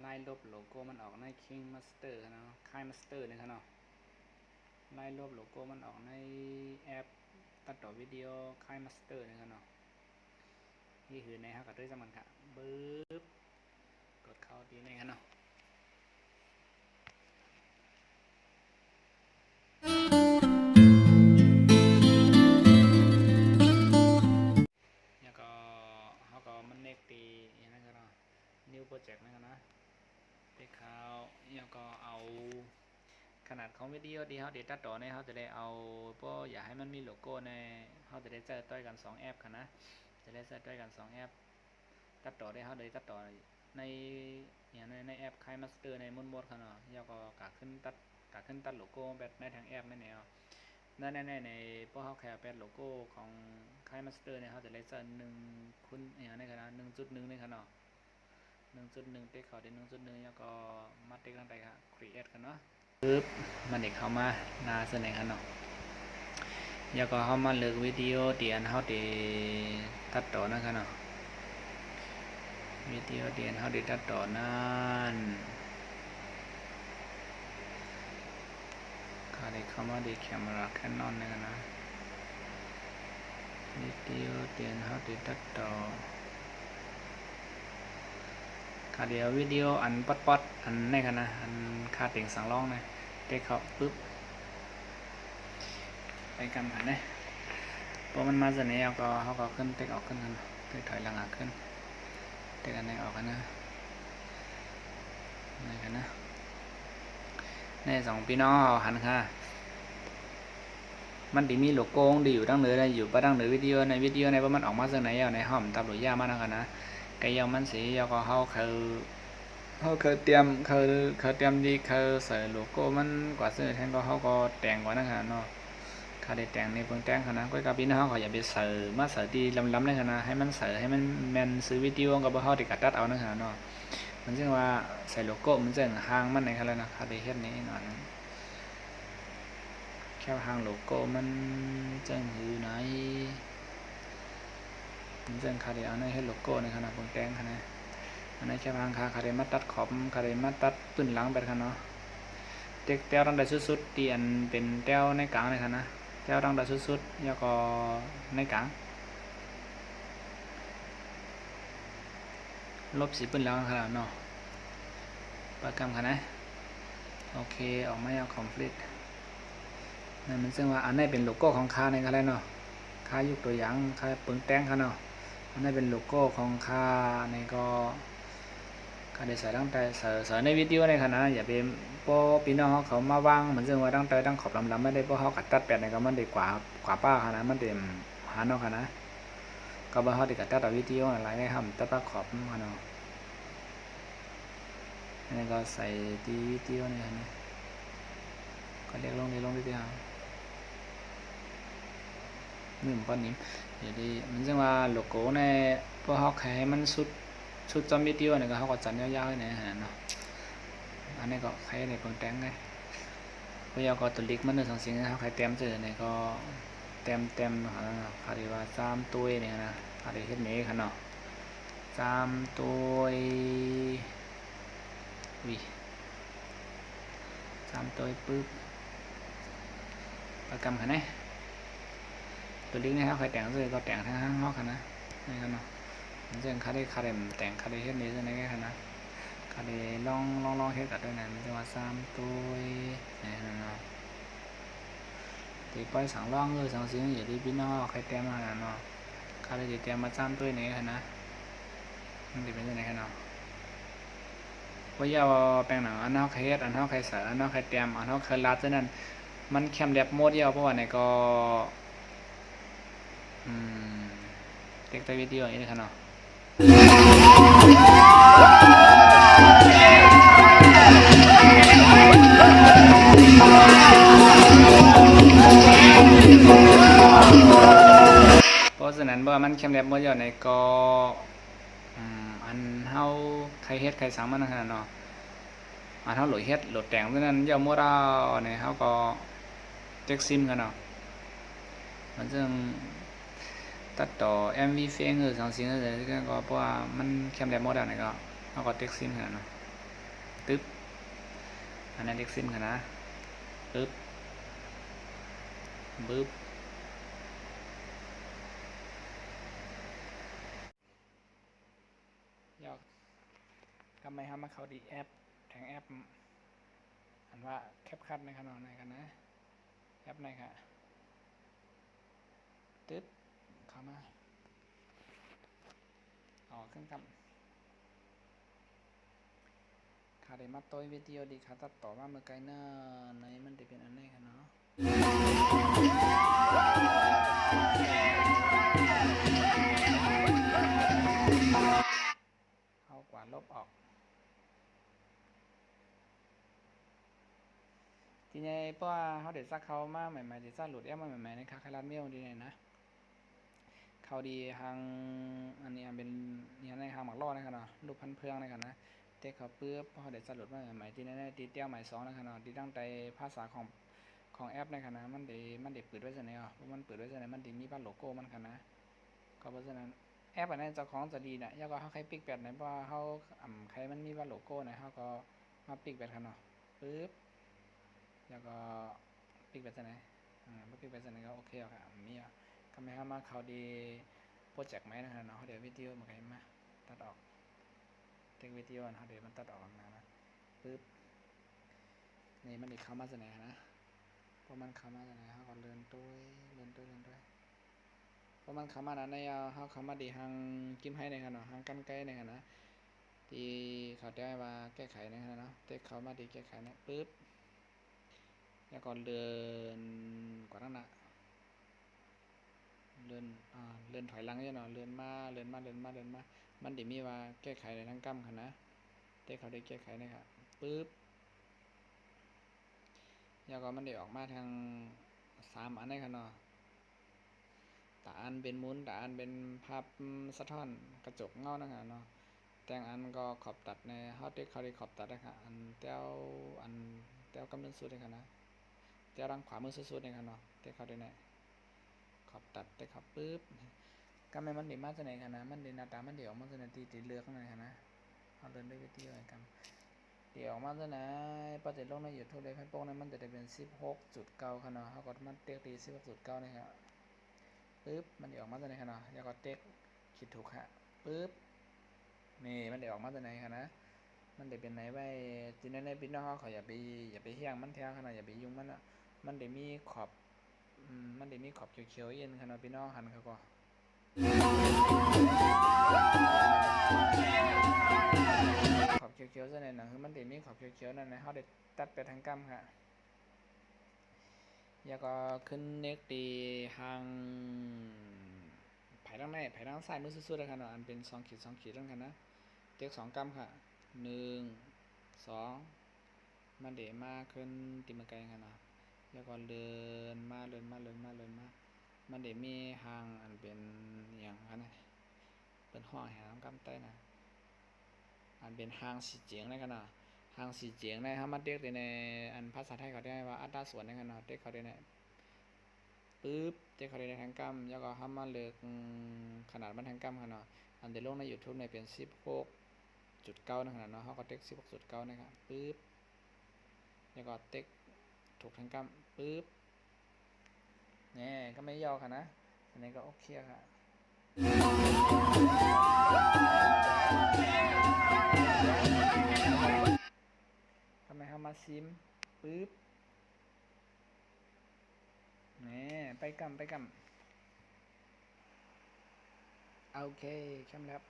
ไล่ลบโลโก้มันออกใน King Master เนาะค่าย Master นี่ครับเนาะไล่ลบโลโก้มันออกในแอปตัดต่อวิดีโอค่าย Master นี่ครับเนาะนี่คือในฮักกระตุ้ยสมันค่ะบึ๊บกดเข้าดีนี่ครับเนาะแล้วก็เขาก็มันเน็กตีอย่างนั้นก็เนาะ New Project นั่นก็นะไปเข้าแล้วก็เอาขนาดของวิดีโอที่เขาเดตัดต่อเนี่ยเขาจะได้เอาเพราะอยากให้มันมีโลโก้ในเขาจะได้ใช้ต่อยกัน2แอปค่ะนะจะได้ใช้ต่อยกัน2แอปตัดต่อได้เขาได้ตัดต่อในอย่างในแอปค่ายมาสเตอร์ในมุนบดค่ะเนาะแล้วก็กาขึ้นตัดโลโก้แบบในทางแอปไม่แนวในพวกเขาแค่เป็นโลโก้ของค่ายมาสเตอร์เนี่ยเขาจะได้ใช้1คูณอย่างนี้ค่ะนะ1.1นี่ค่ะเนาะ1.1เต็กเขาได้1.1แล้วก็มาเต็กตั้งแต่ค่ะ create กันเนาะปึ๊บมันเด็กเข้ามาหน้าเสนอกันเนาะแล้วก็เข้ามาเลือกวิดีโอเดียนเขาได้ตัดต่อนะครับเนาะวิดีโอเดียนเขาได้ตัดต่อนั่นเขาได้เข้ามาได้แคมราแคนนอนนะครับนะวิดีโอเดียนเขาได้ตัดต่อขาเดียววิดีโออันป๊อดอันนี้กันนะอันคาเต็งสังร้องนะเด็กเขาปึ๊บไปกำกันนะพอมันมาเสนอก็เขาก็ขึ้นเต็กออกขึ้นกันเต็กถอยหลังขึ้นเต็กอันนี้ออกกันนะนี่กันนะนี่2พี่น้องหันค่ะมันดีมีโลโก้ดีอยู่ตั้งเหนือได้อยู่ประดังเหนือวิดีโอในว่ามันออกมาจากไหนในห้องตับหรือย่ามานะครับนะcái dòngมันสีแล้วก็เขาเคยเตรียมดีเคยใส่โลโก้มันกว่าซื้อแทนก็เขาก็แต่งกว่านั่นค่ะเนาะเขาได้แต่งในเพิ่งแต่งค่ะนะก็กับพี่น้องเขาอย่าไปใส่มาใส่ดีล้ำๆเลยค่ะนะให้มันใส่ให้มันแมนซื้อวิดีโอกับเขาติดกัดตัดเอานั่นค่ะเนาะมันจึงว่าใส่โลโก้มันจึงห่างมันในค่ะแล้วนะเขาได้เฮ็ดนี้หน่อยแค่ห่างโลโก้มันจึงอยู่ไหนมันจึงคาเดียวในให้โลโก้ในขนาดเพิ่งแต่งค่ะนะอันนี้แค่พังคาคาเดมัดตัดขอบคาเดมัดตัดปืนหลังแบบกันเนาะเต็กแต้วตั้งแต่สุดๆที่อันเป็นแต้วในกลางเลยค่ะนะแต้วตั้งแต่สุดๆแล้วก็ในกลางลบสีปืนหลังขนาดเนาะประกำค่ะนะโอเคออกมาเอา complete นั่นมันซึ่งว่าอันนี้เป็นโลโก้ของคาในค่ะแล้วเนาะคายุกตัวอย่างคาเปิงแต้งค่ะเนาะอันนี้เป็นโลโก้ของคาในก็การได้ใส่ตั้งแต่ใส่ในวิดีโอในขณะอย่าเป็นพอพี่น้องเขามาวางเหมือนซึ่งว่าตั้งแต่ตั้งขอบลำไม่ได้เพราะเขากัดตัดแปดในก็มันได้กว่าป้าขนาดมันเต็มหาเนาะขนาดก็บ่เขาได้กัดตัดวิดีโออะไรให้ทำตัดป้าขอบขนาดนี่ก็ใส่ที่วิดีโอนี่นะก็เรียกลงได้ที่หานึ่งป้อนนี้เดี๋ยวดีมันซึ่งว่าโลโก้ในพวกเขาแค่ให้มันชุดจำวิดีโอเนี่ยก็เขาก็จัดยาวๆเนี่ยเนาะอันนี้ก็ใครในคนแต่งไงพยากรตัวเล็กมัน1 2 สิ่งนะครับใครเต็มเจอเนี่ยก็เต็มเขาเรียกว่า3ตัวเนี่ยนะเขาเรียกเฮ็ดนี้ค่ะเนาะ3ตัววิ3ตัวปึ๊บประกำค่ะนะตัวเล็กนะครับใครแต่งเจอก็แต่งทั้งห้างนอกค่ะนะนี่ค่ะเนาะมันจะเขาได้แต่งเขาได้เฮ็ดนี้จะได้แค่ค่ะนะเขาได้ลองเฮ็ดกันด้วยนะมันจะว่า3ตัวนี่ค่ะเนาะthì quay sáng loang rồi sáng xíu vậy đi bên nó khai tem là nó khai đây thì tem mà trăm tôi này hả nè thì bên này hả nào bây giờ bên nào anh nó khai hết anh nó khai sở anh nó khai tem anh nó khai lát cho nênมันเข้มđẹp mốt giờเพราะว่าnày có take the video ini kan nàoเพราะฉะนั้นว่ามันเข้มแลบเมื่ออยู่ในก็อันเฮาใครเฮ็ดใครสั่งมันขนาดเนาะอันเฮาโหลดเฮ็ดโหลดแต่งเพราะนั้นอย่ามัวเราเนี่ยเฮาก็เจ็คซิมกันเนาะมันซึ่งตัดต่อ MV เพลง2 สิ่งอะไรก็เพราะว่ามันเข้มแลบหมดแล้วเนี่ยก็เฮาก็เจ็คซิมกันเนาะ ตึ๊บอันนั้นเล็กซิมค่ะนะปึ๊บบึ๊บยอกทำไมทำมาเขาดีแอปแทงแอปอันว่าแคปคัดในขนมในกันนะแอปในค่ะตึ๊บเข้ามาออกเครื่องกำขาได้มาตัววิดีโอดีขาตัดต่อว่าเมื่อไกลหน้าในมันจะเป็นอันไหนกันเนาะเอากว่าลบออกทีนี้เพราะว่าเขาเด็ดซักเขามาใหม่ๆเด็ดซักหลุดแอปมาใหม่ๆในคาคาราเมลดีเลยนะเขาดีทางอันนี้เป็นนี่ในทางหมักล่อนะครับเนาะรูปพันเพืองนะครับนะเทคเขาปื๊บเขาเด็ดซักหลุดมาใหม่ๆที่นี่ตีเตี้ยวใหม่2นะครับเนาะที่ตั้งใจภาษาของแอปนะครับนะมันเด็ดเปิดไว้เสนอเพราะมันเปิดไว้เสนอมันเด็มีบ้านโลโก้มันครับนะก็เพราะฉะนั้นแอปอันนั้นเจ้าของจะดีนะยาก็เขาใครปิกแปดไหนเพราะเขาใครมันมีบ้านโลโก้นะเขาก็มาปิกแปดครับเนาะปึ๊บแล้วก็ปิกแปดไหนปิกแปดไหนก็โอเคครับมีอ่ะก็ไม่ให้มาเขาดีโปรเจกต์ไหมนะครับเนาะเดี๋ยววิดีโอมันก็มาตัดออกเทควิดีโอเขาเดี๋ยวมันตัดออกนะปึ๊บนี่มันอีกเข้ามาเสนอนะเพราะมันเข้ามาเสนอเขาก็เลื่อนด้วยเพราะมันเข้ามาในเขาเข้ามาดีทางจิ้มให้ในขณะทางกันไกลในขณะที่เขาได้ว่าแก้ไขในขณะเนาะเทคเขามาดีแก้ไขนะปึ๊บแล้วก็เลื่อนกว่านั้นนะเลื่อนถอยหลังเนาะเลื่อนมามันดีมีว่าแก้ไขในทางกั้มค่ะนะเทคเขาได้แก้ไขนะครับปึ๊บแล้วก็มันได้ออกมาทาง3อันได้ค่ะเนาะตาอันเป็นมุนตาอันเป็นภาพสะท้อนกระจกเงานะคะเนาะแต่งอันก็ขอบตัดในฮอตเทคเขาได้ขอบตัดนะคะอันเต้ากำลังสุดเลยค่ะนะเต้าดังขวามือสุดๆเลยค่ะเนาะเต้เขาได้เนี่ยขอบตัดได้ขอบปึ๊บก็ไม่มันดีมากจะไหนค่ะนะมันดีหน้าตามันเดี๋ยวมันจะไหนตีเลือกข้างในค่ะนะเอาเดินได้วิธีอะไรกันเดี๋ยวมาจะไหนพอเสร็จลงในยูทูบเลยพันโป้งนั้นมันจะได้เป็น16.9ค่ะเนาะเขาก็มันเต็กตี16.9นะครับปึ๊บมันเดี๋ยวออกมาจะไหนค่ะเนาะแล้วก็เต็กคิดถูกค่ะปึ๊บนี่มันเดี๋ยวออกมาจะไหนค่ะนะมันเดี๋ยวเป็นไหนไว้จีนในพี่น้องเขาอย่าไปเฮี้ยงมันแท้ขนาดอย่าไปยุ่งมันอ่ะมันเดี๋ยวมีขอบเขียวๆเย็นขนาดพี่น้องหันเขาก็ขอบเขียวๆซะหน่อยนะคือมันเดี๋ยวมีขอบเขียวๆนั่นนะเขาเดี๋ยวตัดไปทางกั้มค่ะแล้วก็ขึ้นเน็กตีทางไผ่ด้านในไผ่ด้านซ้ายมือสุดๆเลยค่ะเนาะอันเป็น2 ขีดตั้งกันนะเต็ก2กั้มค่ะ1 2มันเดี๋ยวมาขึ้นตีมือไกลค่ะเนาะแล้วก็เดินมามันเดี๋ยวมีทางอันเป็นอย่างนั้นนะเป็นห้องแหงกำใต้นะอันเป็นทางสีเจียงได้กันนะทางสีเจียงได้ฮะมันเรียกในอันภาษาไทยเขาได้ว่าอัตราส่วนได้กันนะเรียกเขาได้เนี่ยปึ๊บเรียกเขาได้ในทางกำแล้วก็ห้ามมาเลือกขนาดมันทางกำขนาดอันเดี๋ยวลงใน YouTube ในเป็น16.9นะขนาดเนาะเขาก็เต็ก16.9นะครับปึ๊บแล้วก็เต็กถูกทางกำปึ๊บเนี่ยก็ไม่ยาวค่ะนะอันนี้ก็โอเคค่ะทำไมทำมาซิมปึ๊บเนี่ยไปกำโอเคเข้มแล้ว